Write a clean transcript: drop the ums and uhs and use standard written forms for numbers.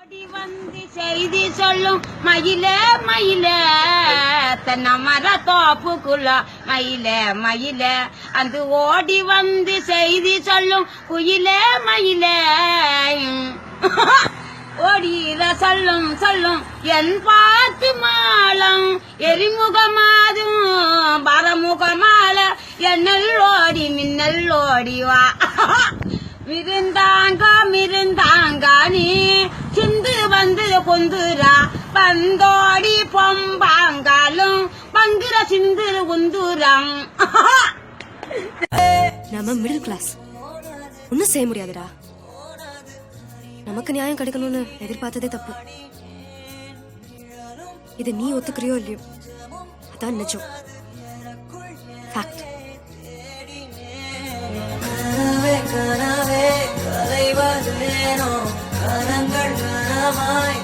ஓடி வந்து செய்தி சொல்லும் மயில மயில தன்ன மர தோப்புக்குள்ள மயில மயில அந்த ஓடி வந்து செய்தி சொல்லும் குயில மயில ஓடியில சொல்லும் சொல்லும் என் பாத்து மாலம் எரிமுகமாதும் பரமுகமால என்னல் ஓடி மின்னல் ஓடி வா மிருந்தாங்க மிருந்தாங்க நீ சிந்து வந்து கொந்துரா பந்தோடி பொம்பாங்காலும் பங்குற சிந்து உந்துரம். நம்ம மிடில் கிளாஸ் ஒன்னும் செய்ய முடியாதுடா. நமக்கு நியாயம் கிடைக்கணும்னு எதிர்பார்த்ததே தப்பு. இது நீ ஒத்துக்கிறியோ இல்லையோ அதான் நிஜம். ஃபேக்ட். கனவே கலைவதேனோ கனங்கள் கனமாய்